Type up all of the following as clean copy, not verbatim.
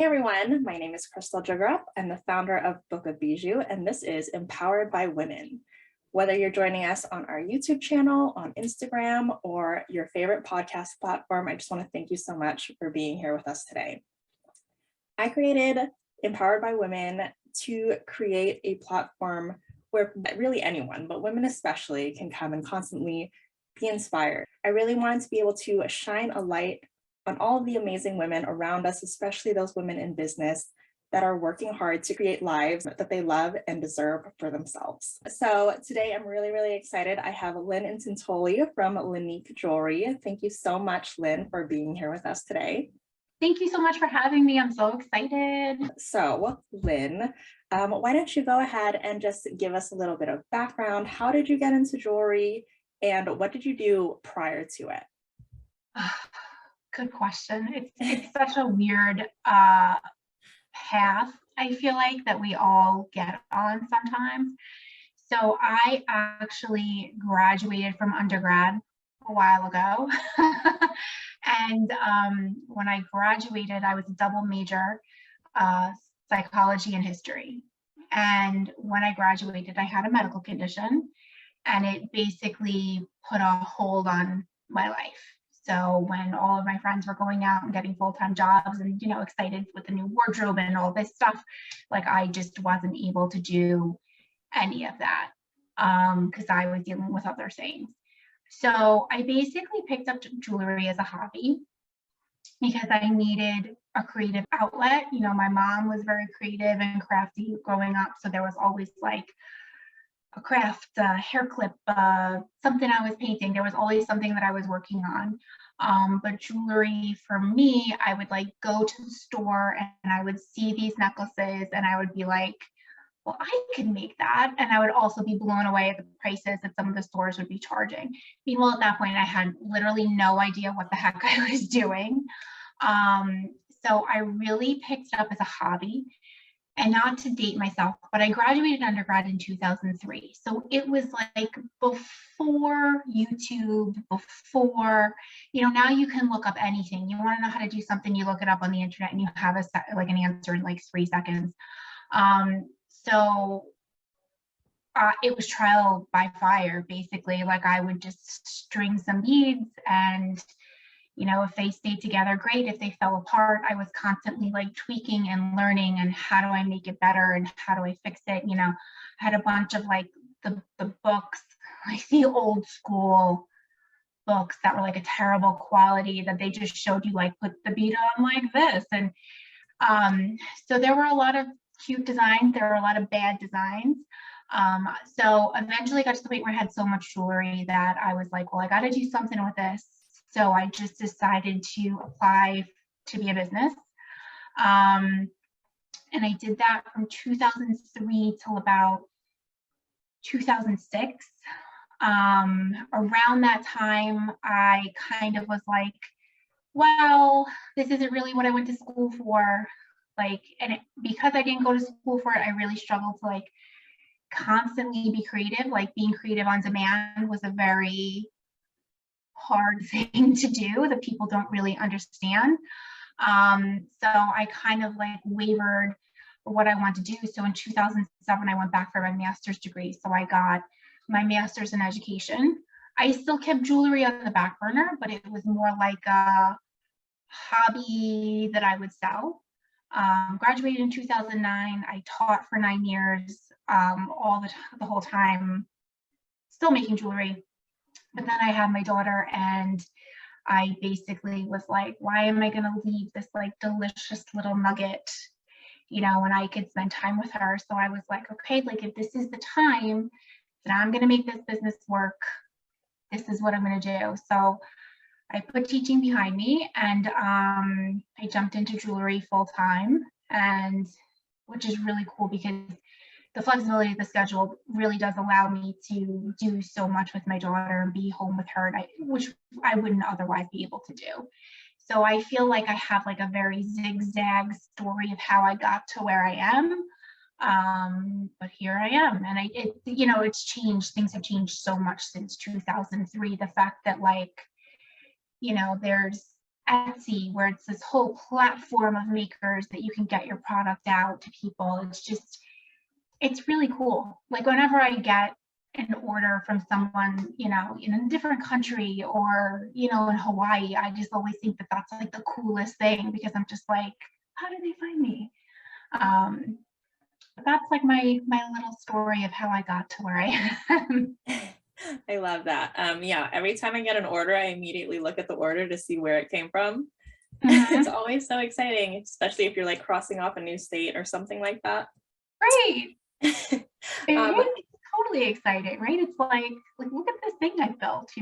Hey everyone, my name is Crystal Jagrup. I'm the founder of Book of Bijou, and this is Empowered by Women. Whether you're joining us on our YouTube channel, on Instagram, or your favorite podcast platform, I just want to thank you so much for being here with us today. I created Empowered by Women to create a platform where really anyone, but women especially, can come and constantly be inspired. I really wanted to be able to shine a light on all of the amazing women around us, especially those women in business that are working hard to create lives that they love and deserve for themselves. So today I'm really excited. I have Lynne Intintoli from Lynnique Jewelry. Thank you so much, Lynne, for being here with us today. Thank you so much for having me. I'm so excited. So Lynne, why don't you go ahead and just give us a little bit of background. How did you get into jewelry and what did you do prior to it? Good question. It's such a weird path, I feel like, that we all get on sometimes. So I actually graduated from undergrad a while ago. And when I graduated, I was a double major, psychology and history. And when I graduated, I had a medical condition, and it basically put a hold on my life. So when all of my friends were going out and getting full-time jobs and, you know, excited with the new wardrobe and all this stuff, like I just wasn't able to do any of that because I was dealing with other things. So I basically picked up jewelry as a hobby because I needed a creative outlet. You know, my mom was very creative and crafty growing up, so there was always like a craft, hair clip, something I was painting. There was always something that I was working on. But jewelry for me, I would like go to the store and I would see these necklaces and I would be like, well, I can make that. And I would also be blown away at the prices that some of the stores would be charging. Meanwhile, at that point, I had literally no idea what the heck I was doing. So I really picked it up as a hobby. And not to date myself, but I graduated undergrad in 2003. So it was like before YouTube, before, you know, now you can look up anything. You want to know how to do something, you look it up on the internet and you have like an answer in like 3 seconds. So it was trial by fire, basically. Like I would just string some beads and, you know, if they stayed together, great. If they fell apart, I was constantly like tweaking and learning and how do I make it better and how do I fix it? You know, I had a bunch of like the books, like the old school books that were like a terrible quality that they just showed you like put the bead on like this. And so there were a lot of cute designs. There were a lot of bad designs. So eventually I got to the point where I had so much jewelry that I was like, well, I got to do something with this. So I just decided to apply to be a business. And I did that from 2003 till about 2006. Around that time, I kind of was like, well, this isn't really what I went to school for. Like, and because I didn't go to school for it, I really struggled to like constantly be creative. Like being creative on demand was a very hard thing to do that people don't really understand. So I kind of like wavered for what I want to do. So in 2007, I went back for my master's degree. So I got my master's in education. I still kept jewelry on the back burner, but it was more like a hobby that I would sell. Graduated in 2009. I taught for 9 years, the whole time, still making jewelry. But then I had my daughter and I basically was like, why am I going to leave this like delicious little nugget, you know, when I could spend time with her? So I was like, okay, like if this is the time that I'm going to make this business work, this is what I'm going to do. So I put teaching behind me and I jumped into jewelry full time, and which is really cool because the flexibility of the schedule really does allow me to do so much with my daughter and be home with her, which I wouldn't otherwise be able to do. So I feel like I have like a very zigzag story of how I got to where I am. But here I am, and you know, it's changed. Things have changed so much since 2003. The fact that like, you know, there's Etsy, where it's this whole platform of makers that you can get your product out to people. It's really cool. Like whenever I get an order from someone, in a different country or, in Hawaii, I just always think that that's like the coolest thing, because I'm just like, how did they find me? That's like my little story of how I got to where I am. I love that. Yeah, every time I get an order, I immediately look at the order to see where it came from. It's always so exciting, especially if you're like crossing off a new state or something like that. Right. It's totally exciting, right? It's like look at this thing I built,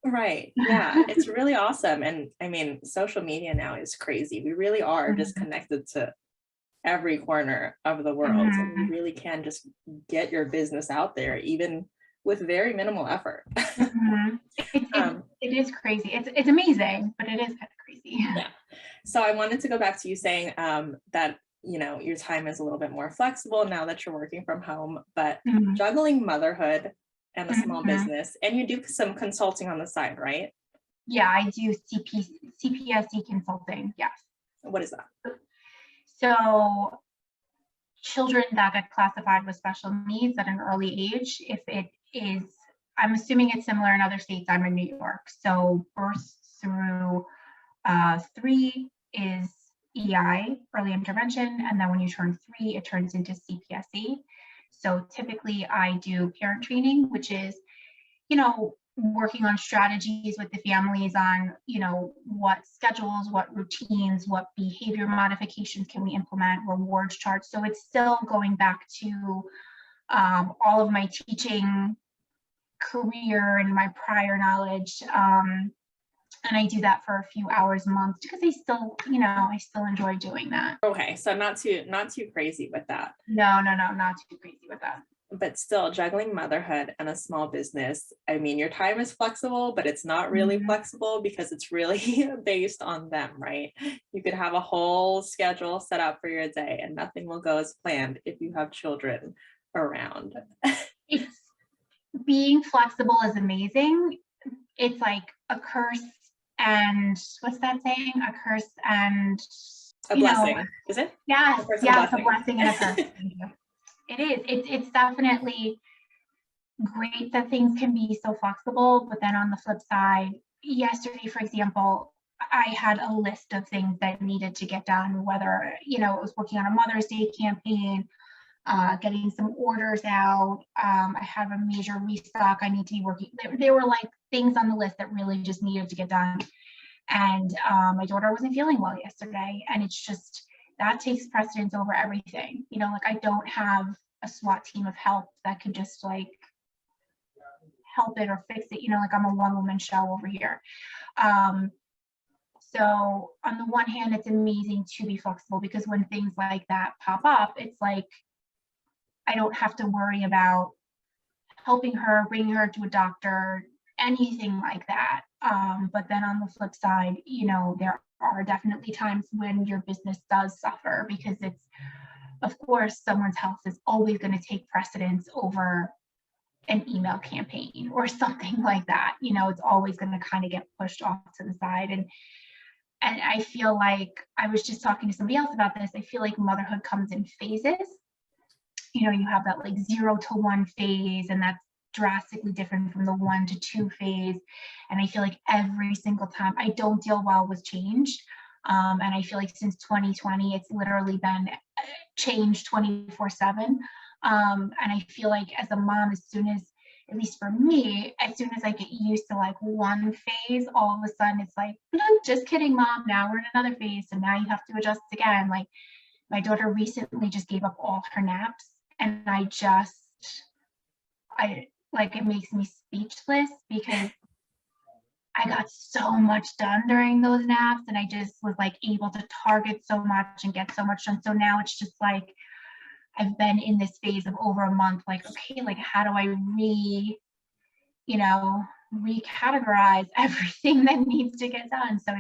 Right. Yeah, it's really awesome. And I mean, social media now is crazy. We really are just connected to every corner of the world. And you really can just get your business out there, even with very minimal effort. It is crazy. It's amazing, but it is kind of crazy. Yeah. So I wanted to go back to you saying that, your time is a little bit more flexible now that you're working from home, but juggling motherhood and a small business, and you do some consulting on the side, right? Yeah, I do CPSC consulting. Yes. What is that? So children that get classified with special needs at an early age, if it is, I'm assuming it's similar in other states. I'm in New York. So birth through 3 is EI, early intervention. And then when you turn 3, it turns into CPSC. So typically I do parent training, which is, working on strategies with the families on, what schedules, what routines, what behavior modifications can we implement, rewards charts. So it's still going back to all of my teaching career and my prior knowledge. And I do that for a few hours a month because I still enjoy doing that. Okay, so not too crazy with that. No, not too crazy with that. But still, juggling motherhood and a small business, I mean, your time is flexible, but it's not really flexible because it's really based on them, right? You could have a whole schedule set up for your day and nothing will go as planned if you have children around. Being flexible is amazing. It's like a curse and what's that saying? A curse and a blessing, is it? Yes, a blessing and a curse. It is. It's definitely great that things can be so flexible, but then on the flip side, yesterday, for example, I had a list of things that needed to get done, whether, it was working on a Mother's Day campaign, getting some orders out. I have a major restock I need to be working. There were like things on the list that really just needed to get done. And my daughter wasn't feeling well yesterday. And it's just, that takes precedence over everything. I don't have a SWAT team of help that could just like help it or fix it. I'm a one-woman show over here. So on the one hand, it's amazing to be flexible because when things like that pop up, it's like, I don't have to worry about helping her, bringing her to a doctor, anything like that. But then on the flip side, there are definitely times when your business does suffer because it's, of course, someone's health is always going to take precedence over an email campaign or something like that. It's always going to kind of get pushed off to the side. And I feel like, I was just talking to somebody else about this, I feel like motherhood comes in phases. You have that like 0 to 1 phase, and that's drastically different from the 1 to 2 phase. And I feel like every single time I don't deal well with change. And I feel like since 2020, it's literally been changed 24/7. And I feel like as a mom, as soon as, at least for me, as soon as I get used to like one phase, all of a sudden it's like, just kidding, mom, now we're in another phase. So now you have to adjust again. Like my daughter recently just gave up all her naps. And it makes me speechless because I got so much done during those naps and I just was like able to target so much and get so much done. So now it's just like, I've been in this phase of over a month, like, okay, like how do I recategorize everything that needs to get done? So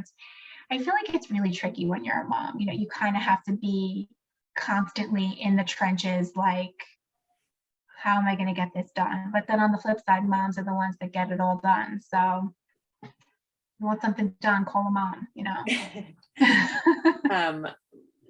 I feel like it's really tricky when you're a mom. You kind of have to be constantly in the trenches, like, how am I going to get this done? But then on the flip side, moms are the ones that get it all done. So you want something done, call a mom,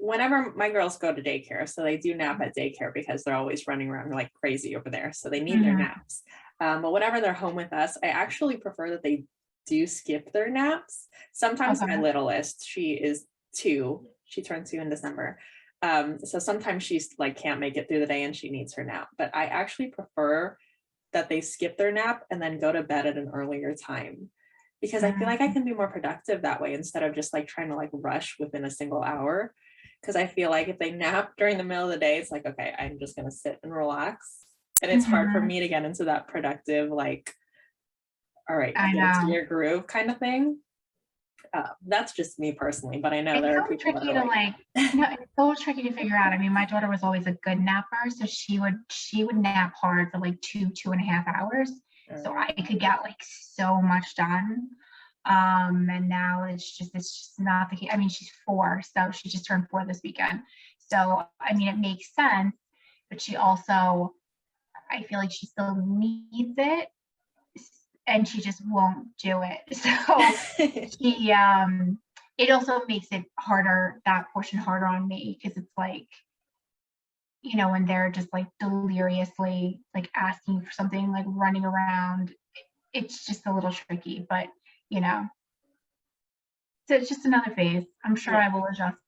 Whenever my girls go to daycare, so they do nap at daycare because they're always running around like crazy over there. So they need their naps. But whenever they're home with us, I actually prefer that they do skip their naps. Sometimes my littlest, she is 2, she turned 2 in December. So sometimes she's like can't make it through the day and she needs her nap. But I actually prefer that they skip their nap and then go to bed at an earlier time, because I feel like I can be more productive that way instead of just like trying to like rush within a single hour. Because I feel like if they nap during the middle of the day, it's like, okay, I'm just going to sit and relax. And it's hard for me to get into that productive, like, all right, get into your groove kind of thing. That's just me personally, but I know there are people that are like, it's so tricky to figure out. I mean, my daughter was always a good napper, so she would nap hard for like 2.5 hours. So I could get like so much done. And now it's just not the case. I mean, she's 4, so she just turned 4 this weekend. So, I mean, it makes sense, but she also, I feel like she still needs it and she just won't do it. So she, it also makes it harder, that portion harder on me, because it's like, when they're just like deliriously like asking for something, like running around, it's just a little tricky, but so it's just another phase. I'm sure I will adjust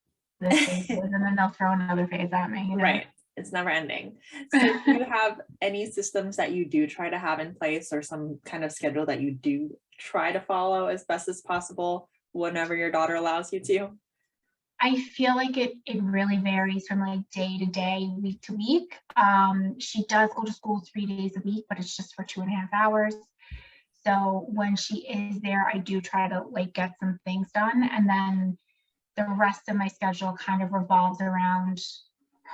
this phase and then they'll throw another phase at me. Right. It's never ending. So do you have any systems that you do try to have in place, or some kind of schedule that you do try to follow as best as possible whenever your daughter allows you to? I feel like it really varies from like day to day, week to week. She does go to school 3 days a week, but it's just for 2.5 hours. So when she is there, I do try to like get some things done. And then the rest of my schedule kind of revolves around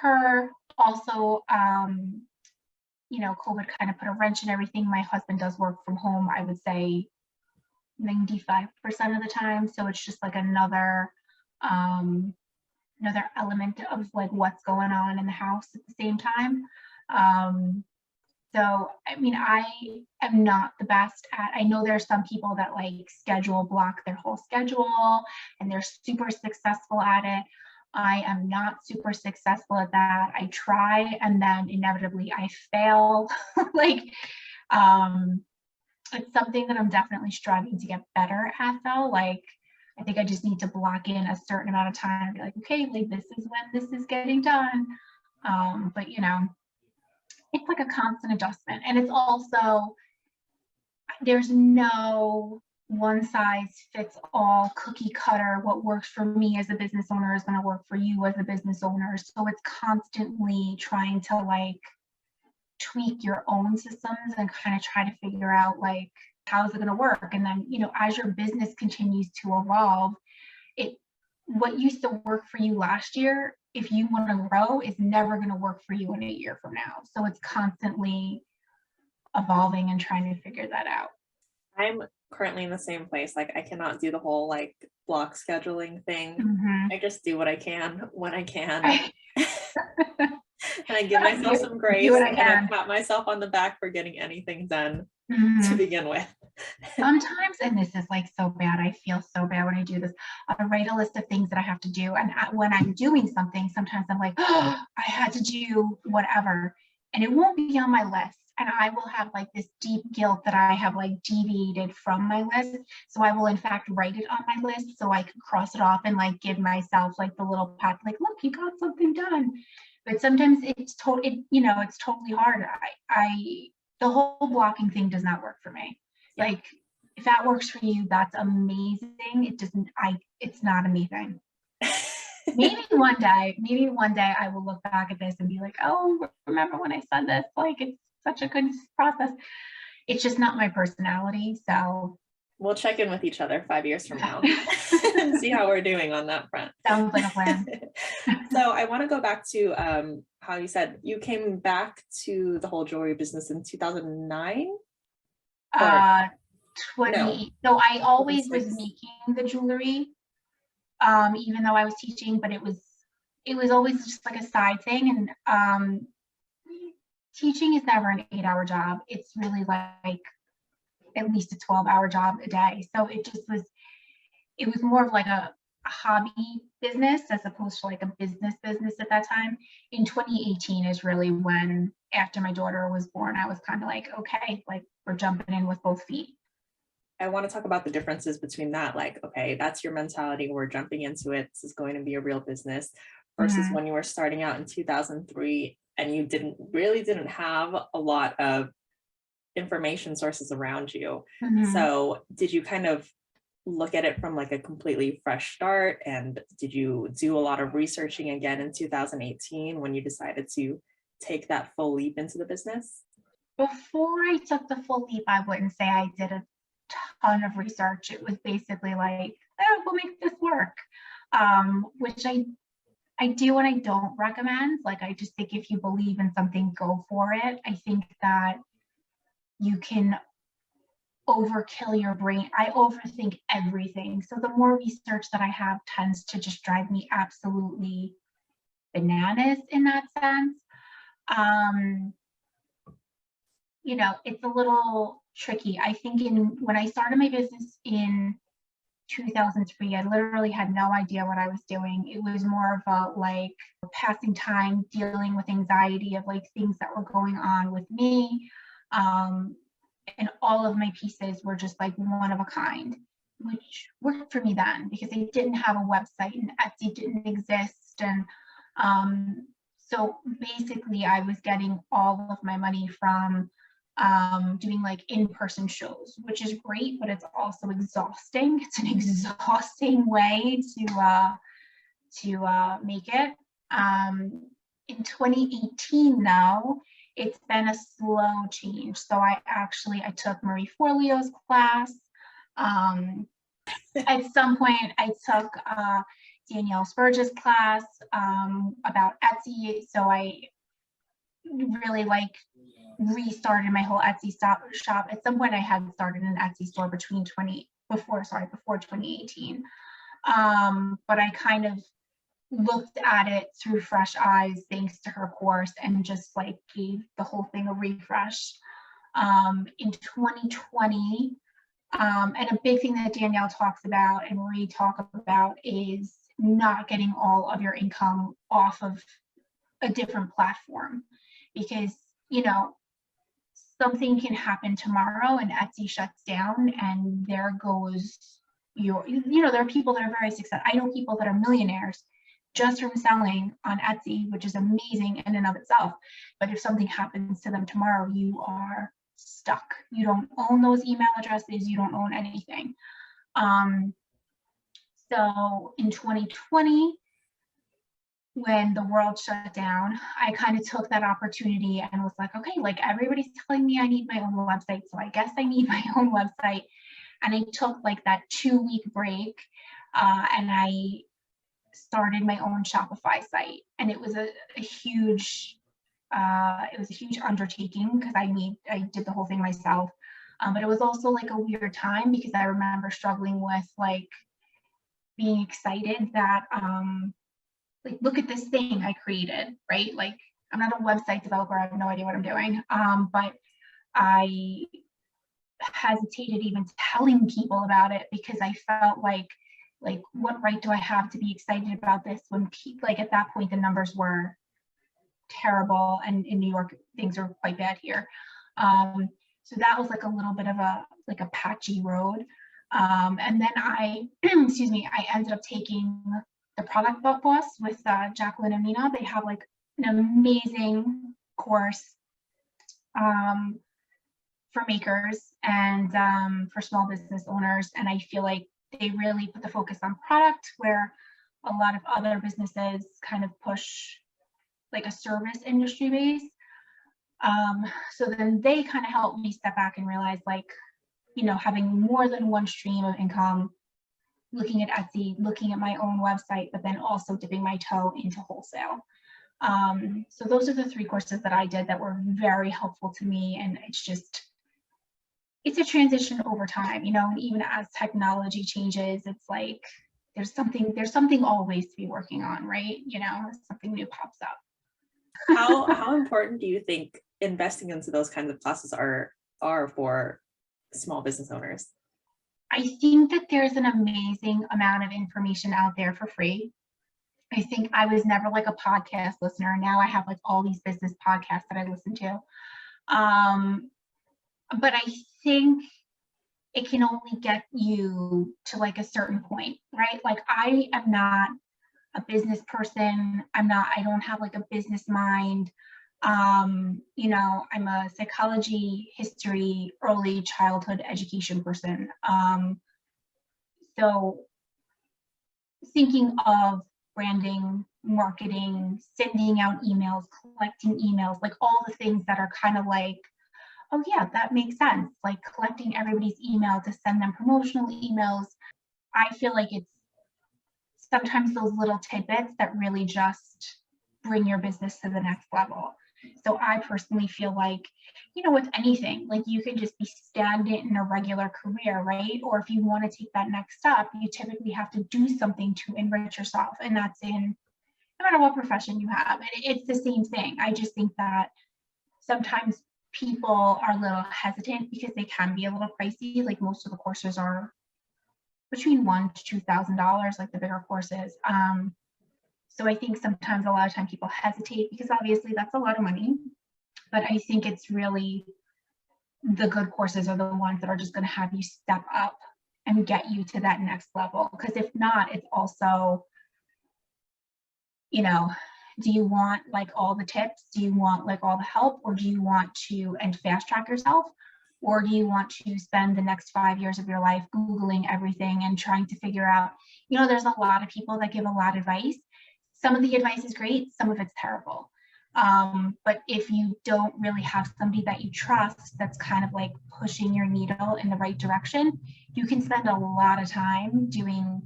her. Also, COVID kind of put a wrench in everything. My husband does work from home, I would say 95% of the time. So it's just like another element of like what's going on in the house at the same time. So, I mean, I am not the best at, I know there's some people that like schedule block their whole schedule and they're super successful at it. I am not super successful at that. I try and then inevitably I fail. Like, it's something that I'm definitely striving to get better at though. Like, I think I just need to block in a certain amount of time and be like, okay, like this is when this is getting done. But it's like a constant adjustment. And it's also, there's no one size fits all cookie cutter. What works for me as a business owner is going to work for you as a business owner. So it's constantly trying to like tweak your own systems and kind of try to figure out like, how is it going to work? And then, as your business continues to evolve, what used to work for you last year, if you want to grow, is never going to work for you in a year from now. So it's constantly evolving and trying to figure that out. I'm currently in the same place. Like, I cannot do the whole like block scheduling thing. I just do what I can when I can. And I give myself some grace and I pat myself on the back for getting anything done to begin with. Sometimes, and this is like so bad, I feel so bad when I do this, I write a list of things that I have to do. And when I'm doing something, sometimes I'm like, oh, I had to do whatever. And it won't be on my list. And I will have like this deep guilt that I have like deviated from my list. So I will in fact write it on my list so I can cross it off and like give myself like the little pat, like, look, you got something done. But sometimes it's totally hard. The whole blocking thing does not work for me. Like, if that works for you, that's amazing. It's not amazing. Maybe one day I will look back at this and be like, oh, remember when I said this? Like, it's such a good process. It's just not my personality. So we'll check in with each other 5 years from now and see how we're doing on that front. Sounds like a plan. So I want to go back to how you said you came back to the whole jewelry business in 2009. So I always was making the jewelry, even though I was teaching, but it was always just like a side thing. And teaching is never an 8-hour job. It's really like at least a 12-hour job a day. So it just was, it was more of like a hobby business as opposed to like a business at that time. In 2018 is really when, after my daughter was born, I was kind of like, okay, like we're jumping in with both feet. I want to talk about the differences between that, like, okay, that's your mentality, we're jumping into it, this is going to be a real business, versus when you were starting out in 2003 and you didn't have a lot of information sources around you. So did you kind of look at it from like a completely fresh start, and did you do a lot of researching again in 2018 when you decided to take that full leap into the business? Before I took the full leap, I wouldn't say I did a ton of research. It was basically like, oh, we'll make this work, which I do and I don't recommend. Like, I just think if you believe in something, go for it. I think that you can overkill your brain. I overthink everything. So the more research that I have tends to just drive me absolutely bananas in that sense. You know, it's a little tricky. I think when I started my business in 2003, I literally had no idea what I was doing. It was more of a like passing time, dealing with anxiety of like things that were going on with me. And all of my pieces were just like one of a kind, which worked for me then because I didn't have a website and Etsy didn't exist. And so basically I was getting all of my money from doing like in-person shows, which is great, but it's also exhausting. It's an exhausting way to make it. In 2018 now, it's been a slow change. So I took Marie Forleo's class. At some point I took Danielle Spurge's class about Etsy. So I really like restarted my whole Etsy shop. At some point I had started an Etsy store before 2018. But I kind of looked at it through fresh eyes thanks to her course and just like gave the whole thing a refresh. In 2020, and a big thing that Danielle talks about and Marie talk about is not getting all of your income off of a different platform, because, you know, something can happen tomorrow and Etsy shuts down and there goes there are people that are very successful. I know people that are millionaires just from selling on Etsy, which is amazing in and of itself. But if something happens to them tomorrow, you are stuck. You don't own those email addresses. You don't own anything. So in 2020, when the world shut down, I kind of took that opportunity and was like, okay, like everybody's telling me I need my own website, so I guess I need my own website. And I took like that 2-week break and I started my own Shopify site. And it was a huge undertaking because I did the whole thing myself. But it was also like a weird time because I remember struggling with like being excited that like, look at this thing I created, right? Like, I'm not a website developer. I have no idea what I'm doing. But I hesitated even telling people about it because I felt like what right do I have to be excited about this when like at that point the numbers were terrible, and in New York things are quite bad here. So that was like a little bit of a patchy road. And then I ended up taking the Product Boss with Jacqueline and Mina. They have like an amazing course for makers and for small business owners. And I feel like they really put the focus on product, where a lot of other businesses kind of push like a service industry base. So then they kind of helped me step back and realize, like, you know, having more than one stream of income, looking at Etsy, looking at my own website, but then also dipping my toe into wholesale. So those are the 3 courses that I did that were very helpful to me. And it's a transition over time, you know, and even as technology changes, it's like there's something always to be working on, right? You know, something new pops up. How important do you think investing into those kinds of classes are for small business owners? I think that there's an amazing amount of information out there for free. I think I was never like a podcast listener. Now I have like all these business podcasts that I listen to. But I think it can only get you to like a certain point, right? Like I am not a business person. I don't have like a business mind. You know, I'm a psychology, history, early childhood education person. So thinking of branding, marketing, sending out emails, collecting emails, like all the things that are kind of like, oh yeah, that makes sense. Like collecting everybody's email to send them promotional emails. I feel like it's sometimes those little tidbits that really just bring your business to the next level. So I personally feel like, you know, with anything, like you can just be stagnant in a regular career, right? Or if you want to take that next step, you typically have to do something to enrich yourself. And that's in no matter what profession you have. And it's the same thing. I just think that sometimes people are a little hesitant because they can be a little pricey. Like most of the courses are between $1,000 to $2,000, like the bigger courses. So I think sometimes a lot of time people hesitate because obviously that's a lot of money, but I think it's really the good courses are the ones that are just going to have you step up and get you to that next level. Because if not, it's also, you know, do you want like all the tips? Do you want like all the help, or do you want to and fast track yourself? Or do you want to spend the next 5 years of your life Googling everything and trying to figure out, you know, there's a lot of people that give a lot of advice. Some of the advice is great, some of it's terrible. But if you don't really have somebody that you trust that's kind of like pushing your needle in the right direction, you can spend a lot of time doing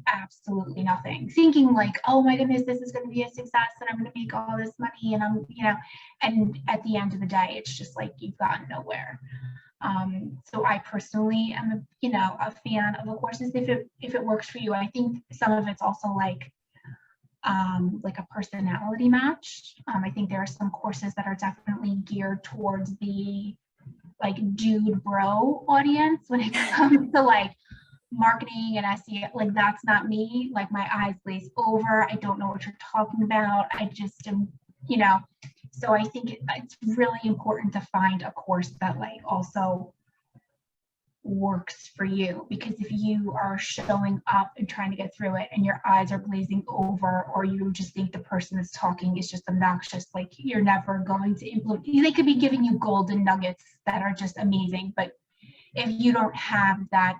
absolutely nothing, thinking like, oh my goodness, this is going to be a success and I'm going to make all this money and I'm, you know, and at the end of the day, it's just like you've gotten nowhere. So I personally am, you know, a fan of the courses if it works for you. I think some of it's also like a personality match. I think there are some courses that are definitely geared towards the like dude bro audience when it comes to like marketing and SEO. Like that's not me. Like my eyes glaze over. I don't know what you're talking about. I just am, you know. So I think it's really important to find a course that like also works for you, because if you are showing up and trying to get through it and your eyes are glazing over, or you just think the person that's talking is just obnoxious, like you're never going to implement. They could be giving you golden nuggets that are just amazing, but if you don't have that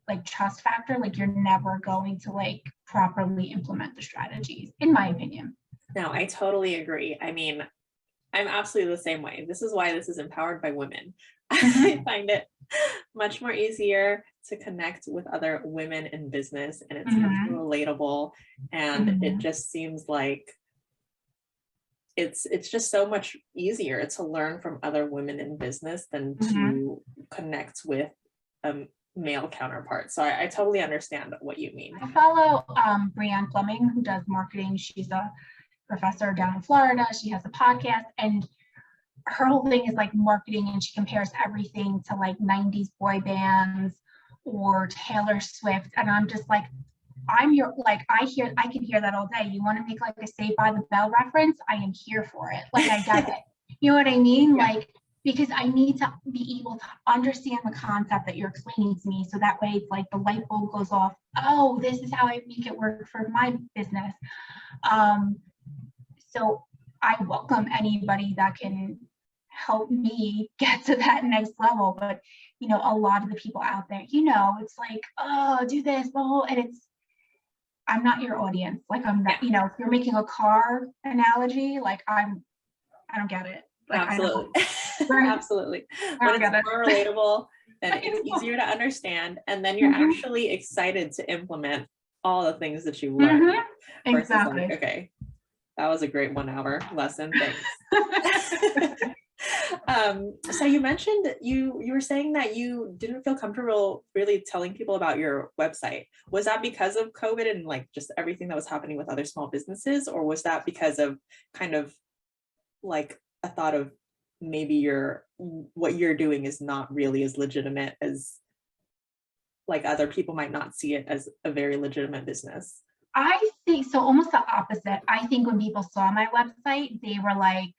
like trust factor, like you're never going to like properly implement the strategies, in my opinion. No, I totally agree. I mean, I'm absolutely the same way. This is why this is empowered by women. I find it much more easier to connect with other women in business, and it's much more relatable, and it just seems like it's just so much easier to learn from other women in business than to connect with male counterparts. So I totally understand what you mean. I follow Brianne Fleming, who does marketing. She's a professor down in Florida. She has a podcast, and her whole thing is like marketing, and she compares everything to like 90s boy bands or Taylor Swift. And I'm just like, I'm your, like, I can hear that all day. You want to make like a Saved by the Bell reference? I am here for it. Like, I get it. You know what I mean? Yeah. Like, because I need to be able to understand the concept that you're explaining to me. So that way it's like the light bulb goes off. Oh, this is how I make it work for my business. So I welcome anybody that can help me get to that next level. But, you know, a lot of the people out there, you know, it's like, oh, do this, and it's, I'm not your audience. Like, I'm not, you know, if you're making a car analogy, like I don't get it. Like, absolutely. Absolutely. When it's more relatable, then it's easier to understand. And then you're actually excited to implement all the things that you learned. Exactly. Like, okay, that was a great 1 hour lesson. Thanks. So you mentioned you were saying that you didn't feel comfortable really telling people about your website. Was that because of COVID and like just everything that was happening with other small businesses, or was that because of kind of like a thought of maybe what you're doing is not really as legitimate as like other people might not see it as a very legitimate business? I think so, almost the opposite. I think when people saw my website, they were like,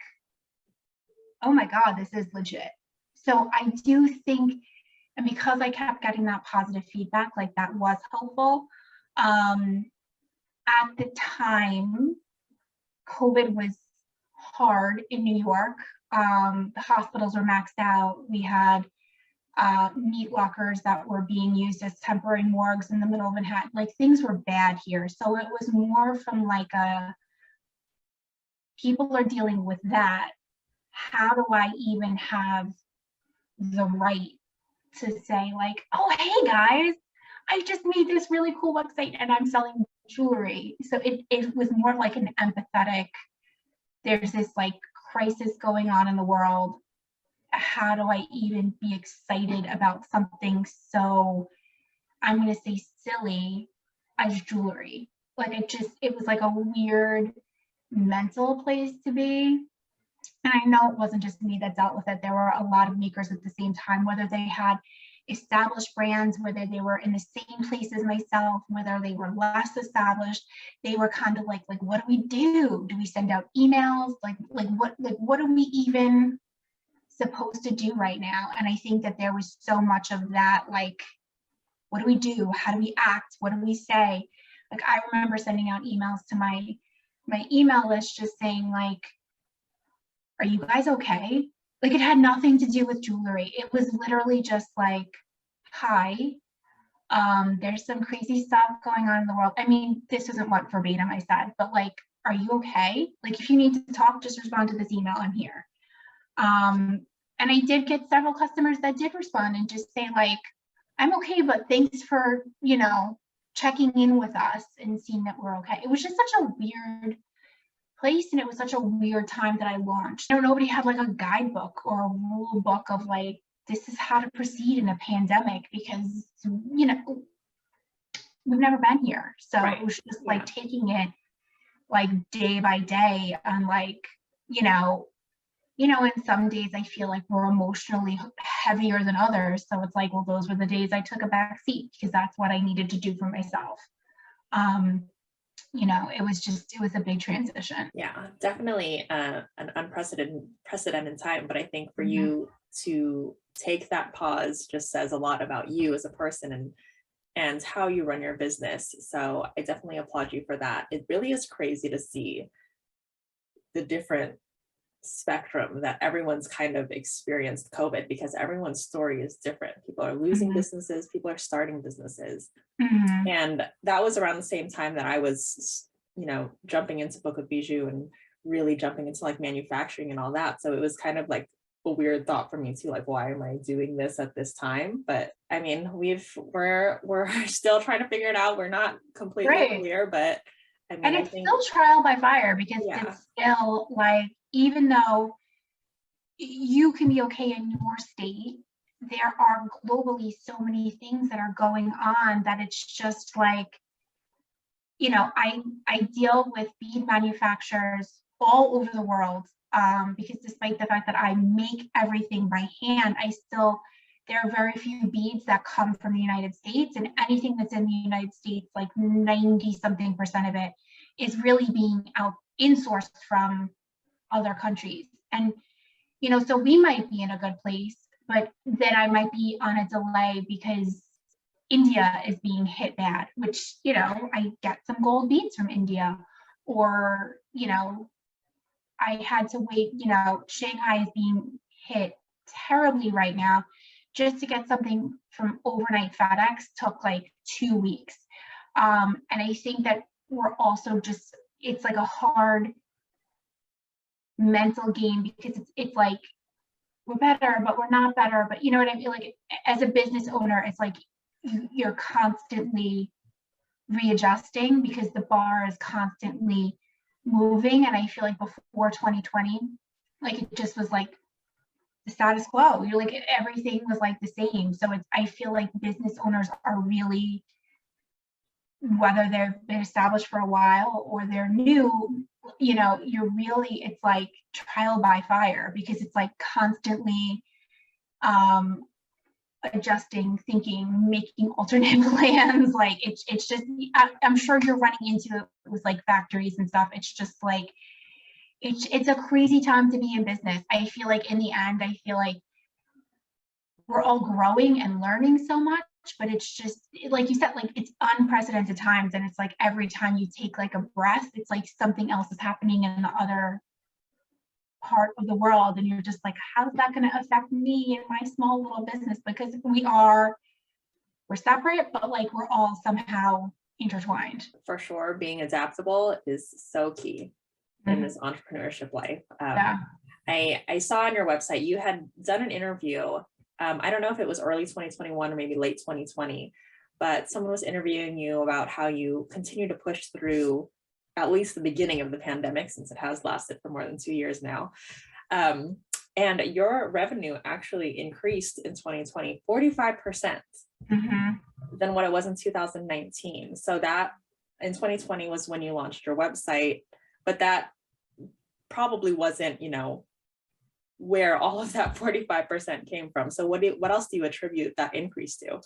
oh my God, this is legit. So I do think, and because I kept getting that positive feedback, like that was helpful. At the time, COVID was hard in New York. The hospitals were maxed out. We had meat lockers that were being used as temporary morgues in the middle of Manhattan. Like things were bad here. So it was more from like people are dealing with that. How do I even have the right to say like, oh, hey guys, I just made this really cool website and I'm selling jewelry. So it was more like an empathetic, there's this like crisis going on in the world. How do I even be excited about something so, I'm going to say silly, as jewelry? Like it was like a weird mental place to be. And I know it wasn't just me that dealt with it. There were a lot of makers at the same time, whether they had established brands, whether they were in the same place as myself, whether they were less established. They were kind of like what do we do? Do we send out emails? What are we even supposed to do right now? And I think that there was so much of that, like, what do we do? How do we act? What do we say? Like, I remember sending out emails to my email list just saying like, are you guys okay? Like, it had nothing to do with jewelry. It was literally just like, hi, there's some crazy stuff going on in the world. I mean, this isn't what verbatim I said, but like, are you okay? Like, if you need to talk, just respond to this email. I'm here. And I did get several customers that did respond and just say like, I'm okay, but thanks for, checking in with us and seeing that we're okay. It was just such a weird place, and it was such a weird time that I launched. Nobody had like a guidebook or a rule book of like, this is how to proceed in a pandemic, because we've never been here. So It was just like taking it like day by day, and like, and some days I feel like we're emotionally heavier than others. So it's like, well, those were the days I took a back seat because that's what I needed to do for myself. It was a big transition. Yeah, definitely an unprecedented time. But I think for you to take that pause just says a lot about you as a person and how you run your business. So I definitely applaud you for that. It really is crazy to see the different spectrum that everyone's kind of experienced COVID, because everyone's story is different. People are losing businesses, people are starting businesses. And that was around the same time that I was, jumping into Book of Bijou and really jumping into like manufacturing and all that. So it was kind of like a weird thought for me too, like, why am I doing this at this time? But I mean, we're still trying to figure it out. We're not completely clear, but I mean, and it's still trial by fire, because it's still like, even though you can be okay in your state, there are globally so many things that are going on that it's just like, I deal with bead manufacturers all over the world, because despite the fact that I make everything by hand, there are very few beads that come from the United States, and anything that's in the United States, like 90-something% of it, is really being insourced from other countries. And so we might be in a good place, but then I might be on a delay because India is being hit bad, which I get some gold beads from India, or I had to wait. Shanghai is being hit terribly right now. Just to get something from overnight FedEx took like 2 weeks, and I think that we're also just, it's like a hard mental game, because it's like, we're better, but we're not better. But you know what I mean? Like, as a business owner, it's like you're constantly readjusting because the bar is constantly moving. And I feel like before 2020, like, it just was like the status quo. You're like, everything was like the same. So I feel like business owners are really, whether they've been established for a while or they're new, it's like trial by fire, because it's like constantly adjusting, thinking, making alternate plans. Like it's just, I'm sure you're running into it with like factories and stuff. It's just like, it's a crazy time to be in business. I feel like in the end, I feel like we're all growing and learning so much, but it's just like you said, like it's unprecedented times. And it's like every time you take like a breath, it's like something else is happening in the other part of the world. And you're just like, how's that going to affect me and my small little business? Because we're separate, but like we're all somehow intertwined. For sure. Being adaptable is so key in this entrepreneurship life. Yeah. I saw on your website, you had done an interview. I don't know if it was early 2021 or maybe late 2020, but someone was interviewing you about how you continue to push through at least the beginning of the pandemic, since it has lasted for more than 2 years now. And your revenue actually increased in 2020, 45% than what it was in 2019. So that in 2020 was when you launched your website, but that probably wasn't, you know, where all of that 45% came from. So what else do you attribute that increase to?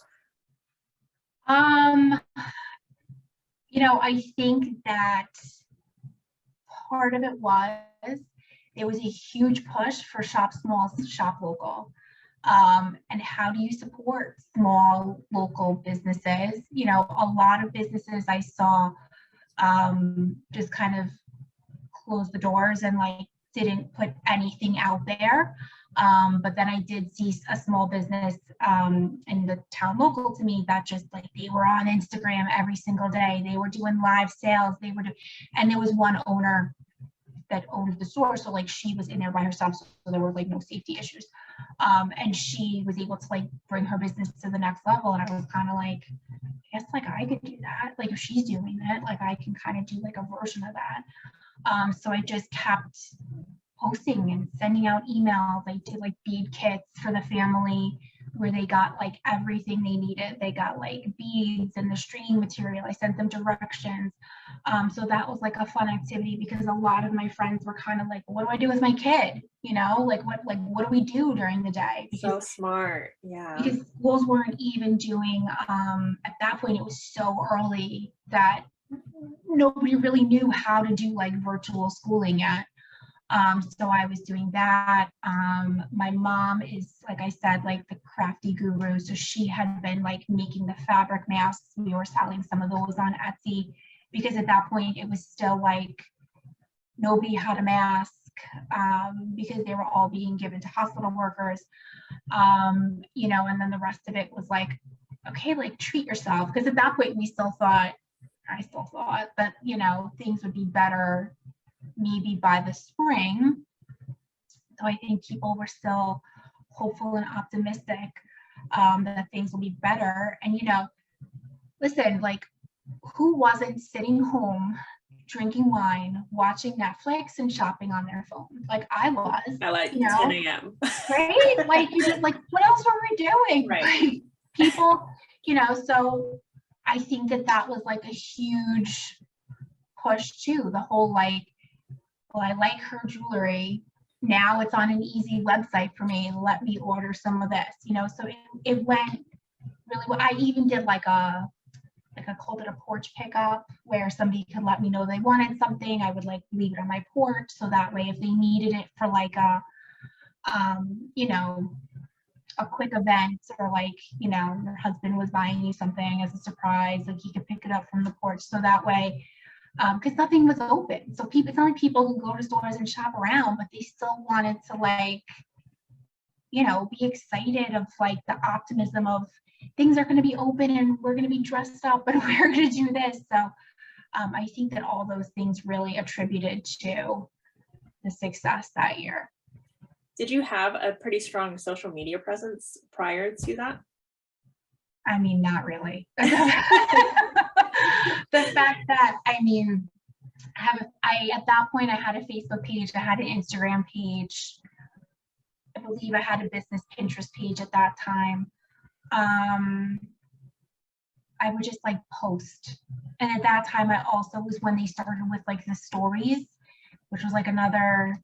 You know, I think that part of it was there was a huge push for shop small, shop local. And how do you support small local businesses? You know, a lot of businesses I saw just kind of close the doors and like didn't put anything out there. But then I did see a small business in the town local to me that just like they were on Instagram every single day. They were doing live sales. And there was one owner that owned the store. So like she was in there by herself. So there were like no safety issues. And she was able to like bring her business to the next level. And I was kind of like, I guess like I could do that. Like if she's doing it, like I can kind of do like a version of that. So I just kept posting and sending out emails. I did like bead kits for the family where they got like everything they needed. They got like beads and the stringing material. I sent them directions. So that was like a fun activity because a lot of my friends were kind of like, what do I do with my kid? You know, like what do we do during the day? Because, so smart. Yeah. Because schools weren't even doing, at that point, it was so early that nobody really knew how to do like virtual schooling yet. So I was doing that. My mom is, like I said, like the crafty guru. So she had been like making the fabric masks. We were selling some of those on Etsy because at that point it was still like nobody had a mask because they were all being given to hospital workers. You know, and then the rest of it was like, okay, like treat yourself. Because at that point I still thought that, you know, things would be better maybe by the spring. So I think people were still hopeful and optimistic that things will be better. And, you know, listen, like who wasn't sitting home drinking wine, watching Netflix and shopping on their phone? Like I was. I like, you know, 10 a.m. Right? Like you just like, what else were we doing? Right. Like, people, you know, so I think that was like a huge push too. The whole like, well, I like her jewelry. Now it's on an easy website for me. Let me order some of this, you know? So it went really well. I even did like I called it a porch pickup where somebody could let me know they wanted something. I would like leave it on my porch. So that way, if they needed it for like you know, a quick event or like, you know, your husband was buying you something as a surprise, like he could pick it up from the porch. So that way, because nothing was open. So it's not like people who go to stores and shop around, but they still wanted to like, you know, be excited of like the optimism of things are going to be open and we're going to be dressed up and we're going to do this. So I think that all those things really attributed to the success that year. Did you have a pretty strong social media presence prior to that? I mean, not really. The fact that, I mean, at that point I had a Facebook page, I had an Instagram page. I believe I had a business Pinterest page at that time. I would just like post. And at that time I also was when they started with like the stories, which was like another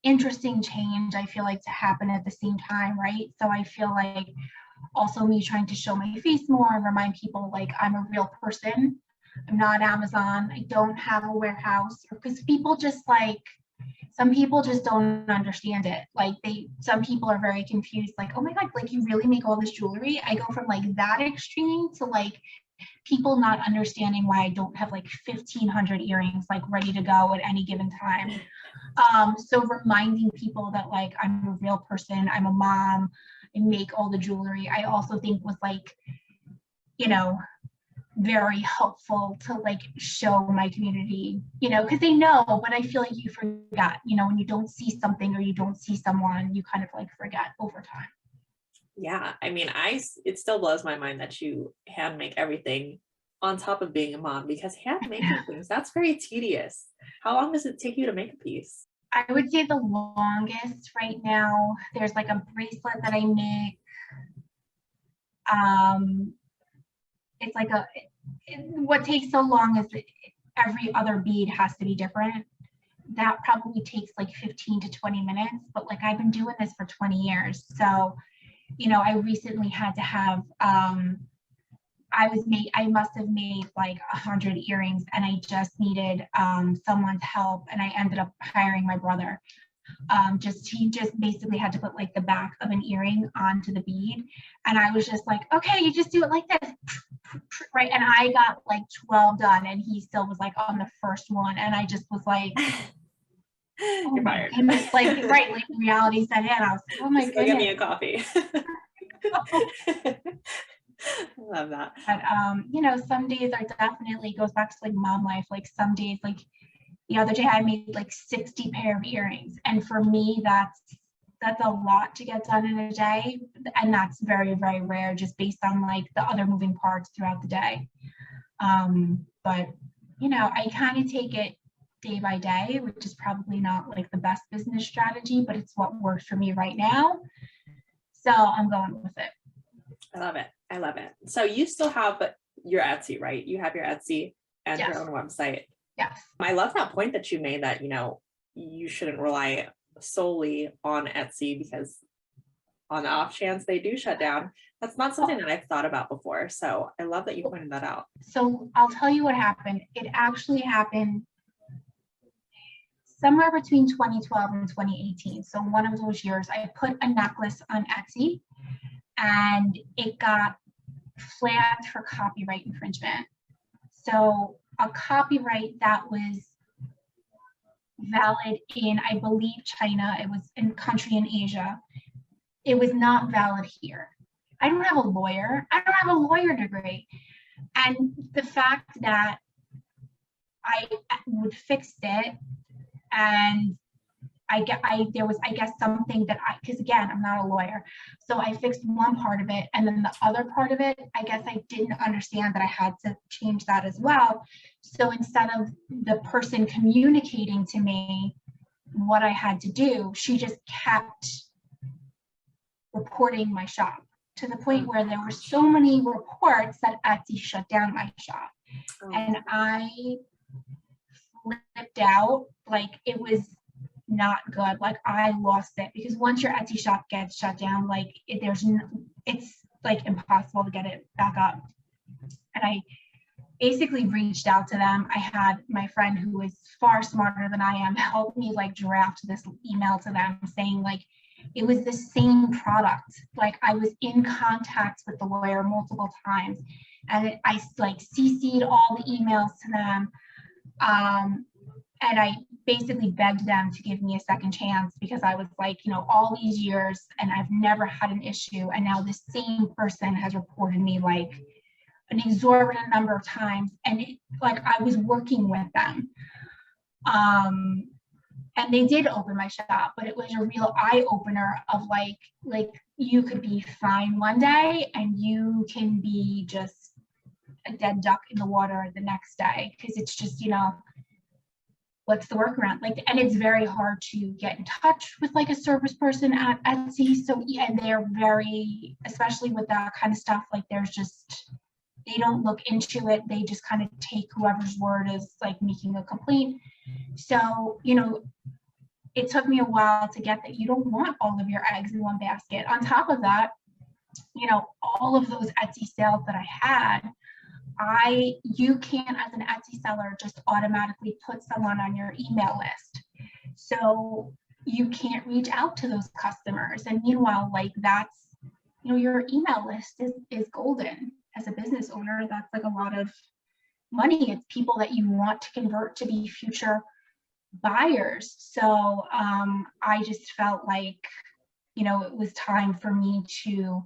interesting change, I feel like, to happen at the same time, right? So I feel like also me trying to show my face more and remind people like I'm a real person. I'm not Amazon. I don't have a warehouse, because people just like, some people just don't understand it. Like some people are very confused, like, oh my God, like you really make all this jewelry? I go from like that extreme to like people not understanding why I don't have like 1,500 earrings like ready to go at any given time. So reminding people that like I'm a real person, I'm a mom, I make all the jewelry, I also think was like, you know, very helpful to like show my community, you know, because they know, but I feel like you forget, you know, when you don't see something or you don't see someone, you kind of like forget over time. Yeah, I mean, it still blows my mind that you hand make everything on top of being a mom, because hand making things, that's very tedious. How long does it take you to make a piece? I would say the longest right now, there's like a bracelet that I make. It's like what takes so long is that every other bead has to be different. That probably takes like 15 to 20 minutes, but like I've been doing this for 20 years. So, you know, I recently had to have, I must have made like 100 earrings, and I just needed someone's help, and I ended up hiring my brother. He just basically had to put like the back of an earring onto the bead, and I was just like, okay, you just do it like this, right? And I got like 12 done, and he still was like on the first one, and I just was like, oh You're my fired. goodness, like right, like reality set in. I was like, oh my Just goodness. go get me a coffee. I love that. But you know, some days are definitely goes back to like mom life. Like some days, like the other day I made like 60 pair of earrings, and for me that's a lot to get done in a day, and that's very, very rare just based on like the other moving parts throughout the day. But you know, I kind of take it day by day, which is probably not like the best business strategy, but it's what works for me right now, so I'm going with it. I love it. I love it. So you still have your Etsy, right? You have your Etsy and Yes. your own website. Yes. I love that point that you made, that, you know, you shouldn't rely solely on Etsy, because on the off chance they do shut down, that's not something that I've thought about before. So I love that you pointed that out. So I'll tell you what happened. It actually happened somewhere between 2012 and 2018. So one of those years, I put a necklace on Etsy, and it got flagged for copyright infringement. So a copyright that was valid in, I believe, China, it was in a country in Asia, it was not valid here. I don't have a lawyer. I don't have a lawyer degree. And the fact that I would fix it, and there was, I guess, something that because again, I'm not a lawyer. So I fixed one part of it, and then the other part of it, I guess I didn't understand that I had to change that as well. So instead of the person communicating to me what I had to do, she just kept reporting my shop, to the point where there were so many reports that Etsy shut down my shop. And I flipped out. Like, it was not good. Like, I lost it, because once your Etsy shop gets shut down, like it's like impossible to get it back up. And I basically reached out to them. I had my friend, who is far smarter than I am, help me like draft this email to them saying like it was the same product. Like, I was in contact with the lawyer multiple times, and I like CC'd all the emails to them. And I basically begged them to give me a second chance, because I was like, you know, all these years and I've never had an issue. And now this same person has reported me like an exorbitant number of times. And like, I was working with them. And they did open my shop, but it was a real eye opener of like you could be fine one day and you can be just a dead duck in the water the next day. Because it's just, you know, what's the workaround? Like, and it's very hard to get in touch with like a service person at Etsy. So, and they're very, especially with that kind of stuff, like there's just, they don't look into it. They just kind of take whoever's word is like making a complaint. So, you know, it took me a while to get that you don't want all of your eggs in one basket. On top of that, you know, all of those Etsy sales that I had, you can't, as an Etsy seller, just automatically put someone on your email list. So you can't reach out to those customers. And meanwhile, like that's, you know, your email list is golden. As a business owner, that's like a lot of money. It's people that you want to convert to be future buyers. So I just felt like, you know, it was time for me to,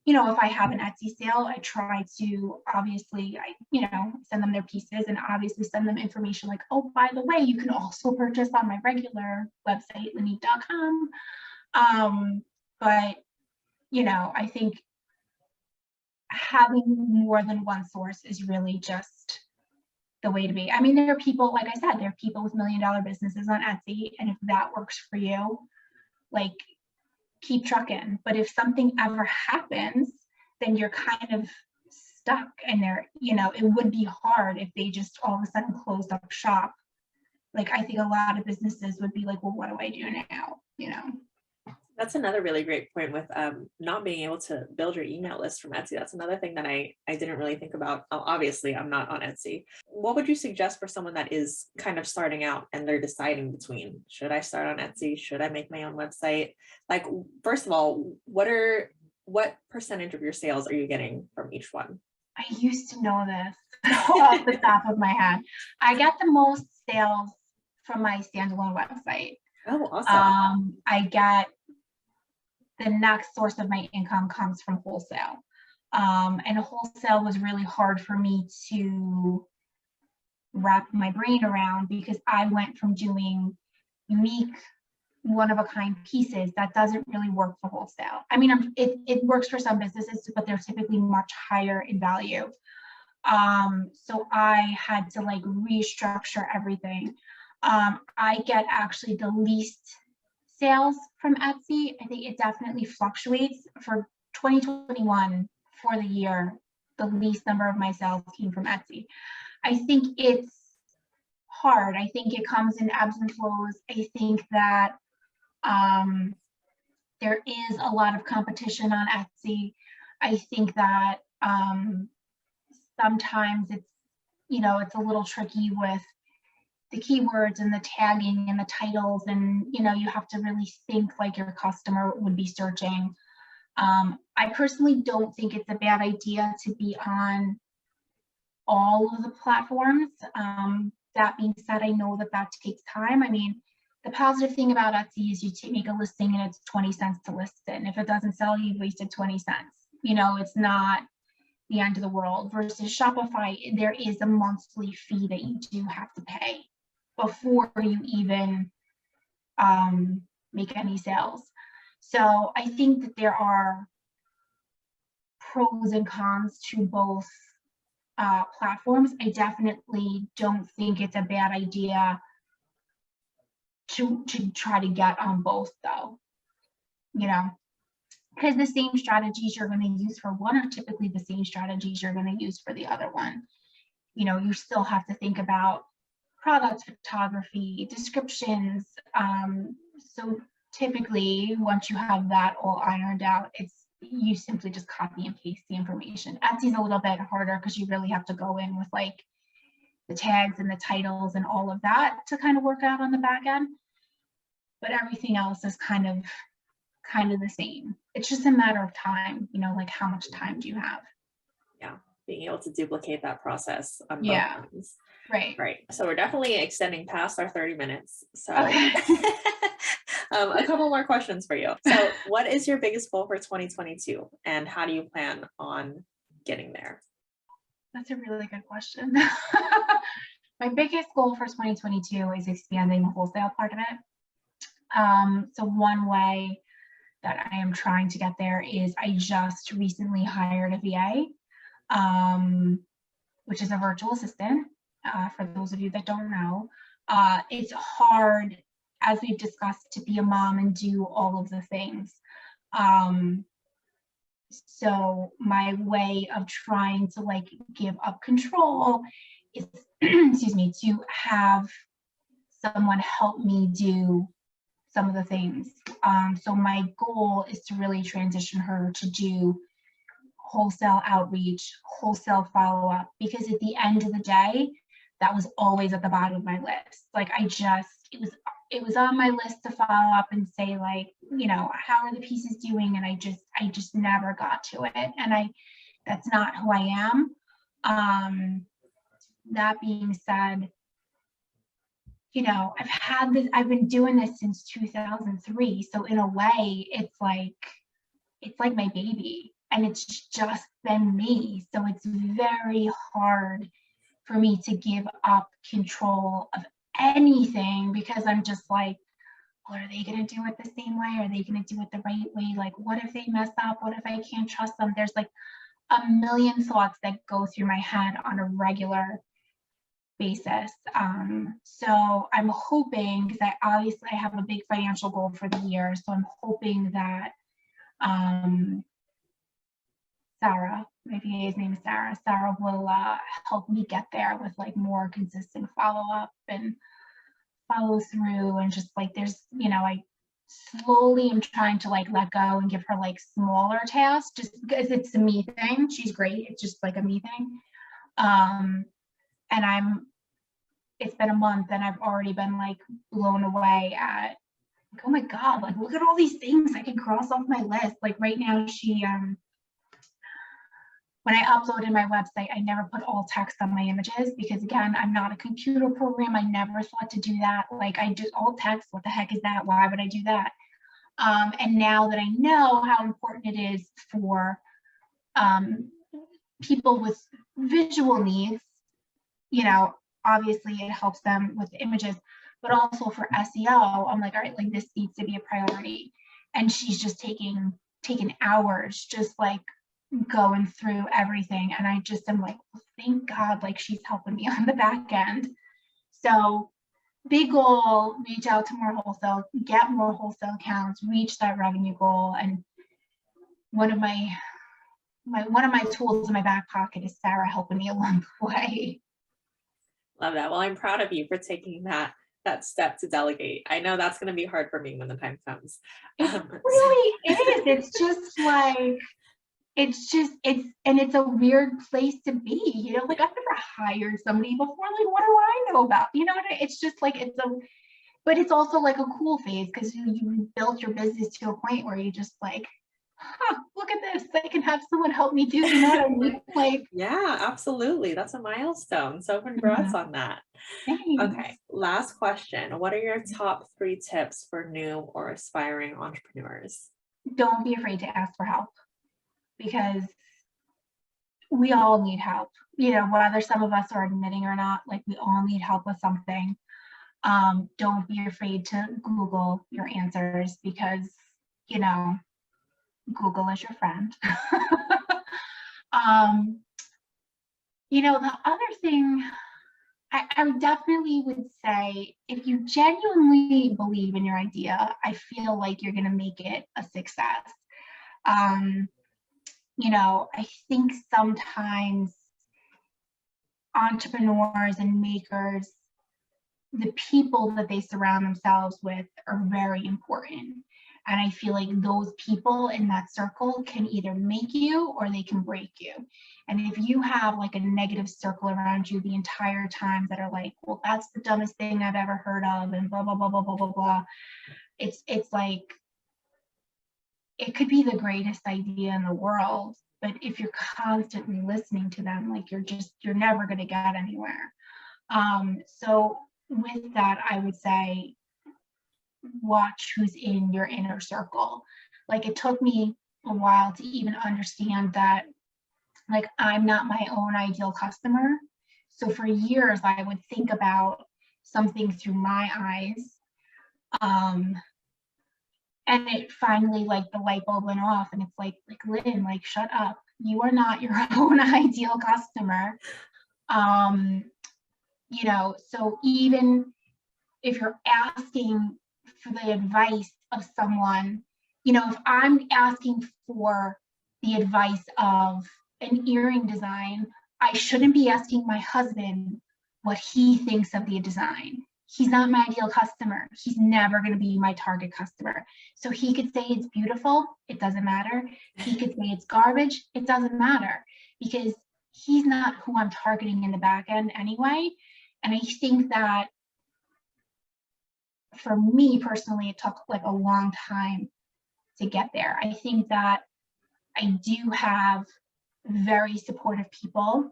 you know, if I have an Etsy sale, I try to obviously, you know, send them their pieces and obviously send them information like, oh, by the way, you can also purchase on my regular website, Lynnique.com. But, you know, I think having more than one source is really just the way to be. I mean, there are people, like I said, there are people with $1 million businesses on Etsy. And if that works for you, like, keep trucking. But if something ever happens, then you're kind of stuck, and you know, it would be hard if they just all of a sudden closed up shop. Like, I think a lot of businesses would be like, well, what do I do now? You know? That's another really great point with not being able to build your email list from Etsy. That's another thing that I didn't really think about. Obviously, I'm not on Etsy. What would you suggest for someone that is kind of starting out and they're deciding between, should I start on Etsy? Should I make my own website? Like, first of all, what percentage of your sales are you getting from each one? I used to know this off the top of my head. I get the most sales from my standalone website. Oh, awesome. I get the next source of my income comes from wholesale. And wholesale was really hard for me to wrap my brain around, because I went from doing unique, one-of-a-kind pieces that doesn't really work for wholesale. I mean, it works for some businesses, but they're typically much higher in value. So I had to like restructure everything. I get actually the least sales from Etsy. I think it definitely fluctuates. For 2021, for the year, the least number of my sales came from Etsy. I think it's hard. I think it comes in ebbs and flows. I think that there is a lot of competition on Etsy. I think that sometimes it's, you know, it's a little tricky with the keywords and the tagging and the titles, and, you know, you have to really think like your customer would be searching. I personally don't think it's a bad idea to be on all of the platforms. That being said, I know that takes time. I mean, the positive thing about Etsy is you make a listing and it's 20 cents to list it. And if it doesn't sell, you've wasted 20 cents. You know, it's not the end of the world. Versus Shopify, there is a monthly fee that you do have to pay before you even make any sales. So I think that there are pros and cons to both platforms. I definitely don't think it's a bad idea to try to get on both, though, you know, because the same strategies you're going to use for one are typically the same strategies you're going to use for the other one. You know, you still have to think about product photography, descriptions. So typically, once you have that all ironed out, you simply just copy and paste the information. Etsy's a little bit harder because you really have to go in with like the tags and the titles and all of that to kind of work out on the back end. But everything else is kind of the same. It's just a matter of time, you know, like how much time do you have? Yeah, being able to duplicate that process on both ends. Right. So we're definitely extending past our 30 minutes. So okay. A couple more questions for you. So what is your biggest goal for 2022 and how do you plan on getting there? That's a really good question. My biggest goal for 2022 is expanding the wholesale part of it. So one way that I am trying to get there is I just recently hired a VA, which is a virtual assistant. For those of you that don't know, it's hard, as we've discussed, to be a mom and do all of the things. So my way of trying to like give up control is, excuse me, to have someone help me do some of the things. So my goal is to really transition her to do wholesale outreach, wholesale follow-up, because at the end of the day, that was always at the bottom of my list. Like it was on my list to follow up and say, like, you know, how are the pieces doing? And I just never got to it. And that's not who I am. That being said, you know, I've been doing this since 2003. So in a way, it's like my baby, and it's just been me. So it's very hard for me to give up control of anything, because I'm just like, well, are they going to do it the same way? Are they going to do it the right way? Like, what if they mess up? What if I can't trust them? There's like a million thoughts that go through my head on a regular basis. So I'm hoping, because I have a big financial goal for the year. So I'm hoping that Sarah, my VA's name is Sarah. Sarah will help me get there with like more consistent follow-up and follow through, and just like there's, you know, I slowly am trying to like let go and give her like smaller tasks, just because it's a me thing. She's great. It's just like a me thing. And it's been a month and I've already been like blown away at, like, oh my God, like look at all these things I can cross off my list. Like right now she, when I uploaded my website, I never put alt text on my images, because again, I'm not a computer program. I never thought to do that. Like I just alt text, what the heck is that? Why would I do that? And now that I know how important it is for people with visual needs, you know, obviously it helps them with the images, but also for SEO, I'm like, all right, like this needs to be a priority. And she's just taking hours, just like going through everything. And I just am like, well, thank God, like she's helping me on the back end. So big goal, reach out to more wholesale, get more wholesale accounts, reach that revenue goal. And one of my tools in my back pocket is Sarah helping me along the way. Love that. Well, I'm proud of you for taking that step to delegate. I know that's going to be hard for me when the time comes. It really is. It's just like, it's a weird place to be, you know, like I've never hired somebody before. Like, what do I know about, you know, it's just like, but it's also like a cool phase, because you built your business to a point where you just like, look at this, I can have someone help me do, you know what I mean? Like, yeah, absolutely. That's a milestone. So congrats on that. thanks. Okay, last question. What are your top 3 tips for new or aspiring entrepreneurs? Don't be afraid to ask for help, because we all need help, you know, whether some of us are admitting or not, like we all need help with something. Don't be afraid to Google your answers, because, you know, Google is your friend. You know, the other thing, I definitely would say, if you genuinely believe in your idea, I feel like you're going to make it a success. You know, I think sometimes entrepreneurs and makers, the people that they surround themselves with are very important. And I feel like those people in that circle can either make you or they can break you. And if you have like a negative circle around you the entire time that are like, well, that's the dumbest thing I've ever heard of, and blah, blah, blah, blah, blah, blah, blah. It's like, it could be the greatest idea in the world, but if you're constantly listening to them, like you're never going to get anywhere. So with that, I would say, watch who's in your inner circle. Like it took me a while to even understand that, like, I'm not my own ideal customer. So for years I would think about something through my eyes. And it finally, like, the light bulb went off, and it's like Lynn, like, shut up. You are not your own ideal customer. You know, so even if you're asking for the advice of someone, you know, if I'm asking for the advice of an earring design, I shouldn't be asking my husband what he thinks of the design. he's not my ideal customer. He's never going to be my target customer. So he could say it's beautiful. It doesn't matter. He could say it's garbage. It doesn't matter, because he's not who I'm targeting in the back end anyway. And I think that for me personally, it took like a long time to get there. I think that I do have very supportive people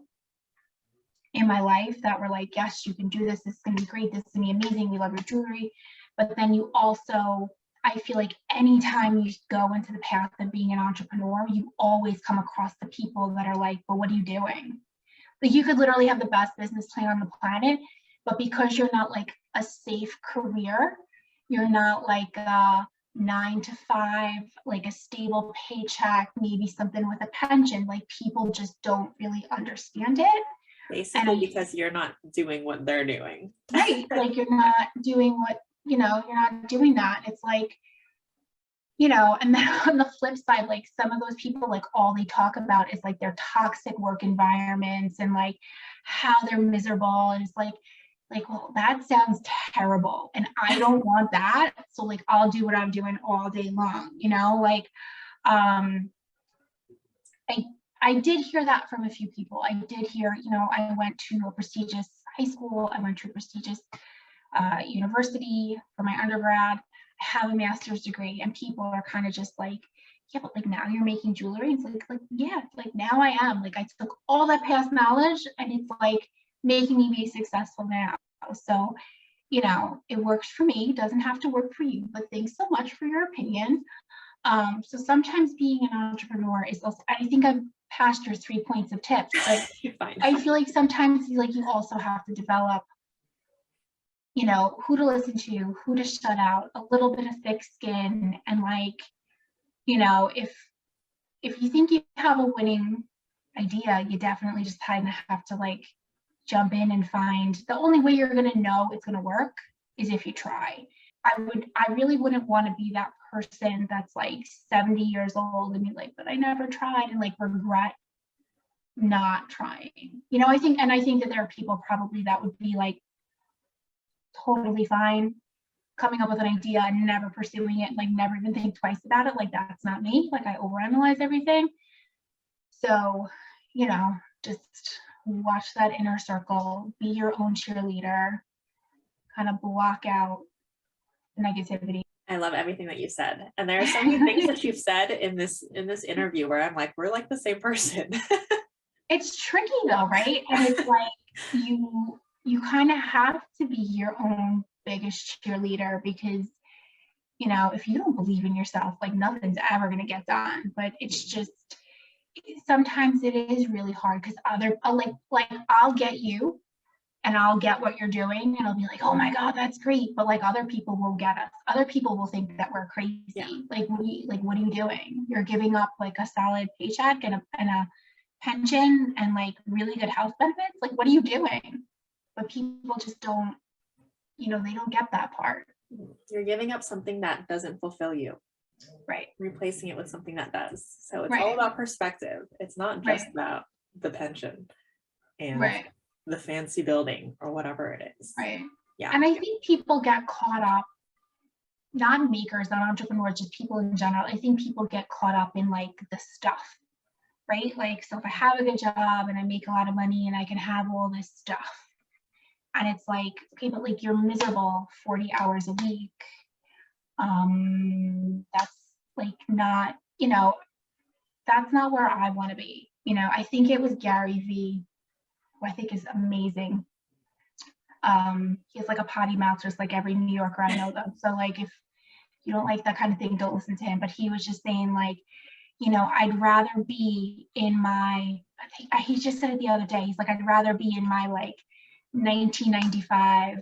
in my life that were like, yes, you can do this. This is going to be great. This is going to be amazing. We love your jewelry. But then you also, I feel like anytime you go into the path of being an entrepreneur, you always come across the people that are like, well, what are you doing? Like, you could literally have the best business plan on the planet, but because you're not like a safe career, you're not like a 9 to 5, like a stable paycheck, maybe something with a pension, like people just don't really understand it. Basically, because you're not doing what they're doing. Right. Like, you're not doing what, you're not doing that. It's like, and then on the flip side, like some of those people, like all they talk about is like their toxic work environments and like how they're miserable. And it's like, well, that sounds terrible. And I don't want that. So like, I'll do what I'm doing all day long, like, I did hear that from a few people. I did hear, I went to a prestigious high school. I went to a prestigious university for my undergrad. I have a master's degree, and people are kind of just like, yeah, but like now you're making jewelry. It's like, yeah, like now I am. Like, I took all that past knowledge and it's like making me be successful now. So, it works for me. It doesn't have to work for you, but thanks so much for your opinion. So sometimes being an entrepreneur is also, I think I've passed your 3 points of tips, but I feel like sometimes like you also have to develop, who to listen to, who to shut out, a little bit of thick skin. And like, if you think you have a winning idea, you definitely just kind of have to like jump in and find, the only way you're going to know it's going to work is if you try. I really wouldn't want to be that person that's like 70 years old and be like, but I never tried, and like regret not trying. I think that there are people probably that would be like totally fine coming up with an idea and never pursuing it, like never even think twice about it. Like, that's not me. Like, I overanalyze everything. So, just watch that inner circle, be your own cheerleader, kind of block out negativity. I love everything that you said. And there are so many things that you've said in this interview where I'm like, we're like the same person. It's tricky though, right? And it's like you kind of have to be your own biggest cheerleader, because if you don't believe in yourself, like nothing's ever going to get done. But it's just, sometimes it is really hard, because like I'll get you and I'll get what you're doing and I'll be like, oh my God, that's great. But like other people will get us. Other people will think that we're crazy. Yeah. Like, what are you doing? You're giving up like a solid paycheck and a pension and like really good health benefits. Like, what are you doing? But people just don't, they don't get that part. You're giving up something that doesn't fulfill you. Right. Replacing it with something that does. So it's all about perspective. It's not just about the pension and the fancy building or whatever it is. Right. Yeah. And I think people get caught up, not makers, not entrepreneurs, just people in general. I think people get caught up in like the stuff, right? Like, so if I have a good job and I make a lot of money and I can have all this stuff, and it's like, okay, but like you're miserable 40 hours a week. That's like not, that's not where I want to be. I think it was Gary V, who I think is amazing. He has like a potty mouth, just like every New Yorker I know them. So like, if you don't like that kind of thing, don't listen to him. But he was just saying like, I'd rather be in my, he just said it the other day. He's like, I'd rather be in my like 1995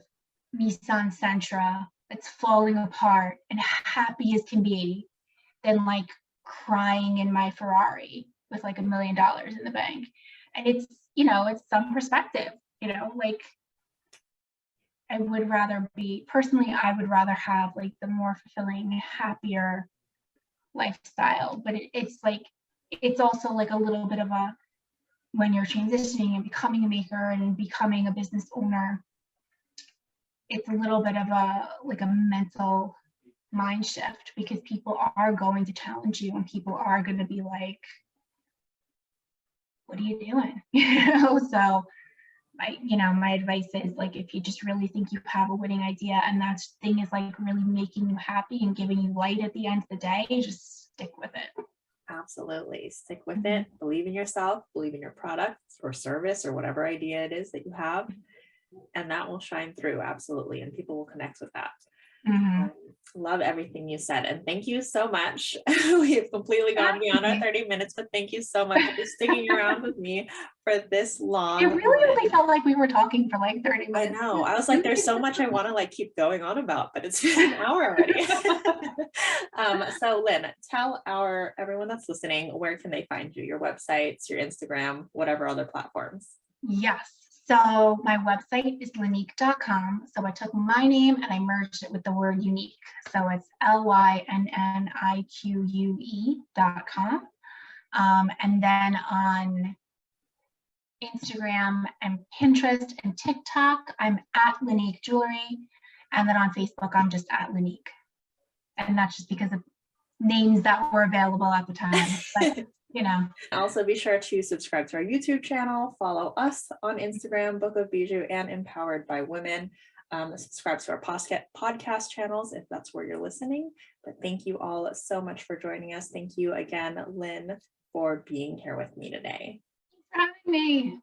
Nissan Sentra that's falling apart and happy as can be, than like crying in my Ferrari with like $1 million in the bank. And it's, it's some perspective, like I would rather have like the more fulfilling, happier lifestyle. But it's like, it's also like a little bit of a, when you're transitioning and becoming a maker and becoming a business owner, it's a little bit of a mental mind shift, because people are going to challenge you and people are going to be like, what are you doing? So my advice is, like, if you just really think you have a winning idea and that thing is like really making you happy and giving you light at the end of the day, just stick with it. Absolutely. Stick with it. Believe in yourself, believe in your product or service or whatever idea it is that you have, and that will shine through. Absolutely. And people will connect with that. Love everything you said. And thank you so much. We've completely gone beyond our 30 minutes, but thank you so much for sticking around with me for this long. It really only felt like we were talking for like 30 minutes. I know. I was like, there's so much I want to like keep going on about, but it's been an hour already. So Lynn, tell everyone that's listening, where can they find you? Your websites, your Instagram, whatever other platforms. Yes. So my website is Lynnique.com. So I took my name and I merged it with the word unique. So it's LYNNIQUE.com. And then on Instagram and Pinterest and TikTok, I'm at Lynnique Jewelry. And then on Facebook, I'm just at Lynnique. And that's just because of names that were available at the time. But Also be sure to subscribe to our YouTube channel, follow us on Instagram, Book of Bijou and Empowered by Women. Subscribe to our podcast channels if that's where you're listening. But thank you all so much for joining us. Thank you again, Lynn, for being here with me today. Thanks for having me.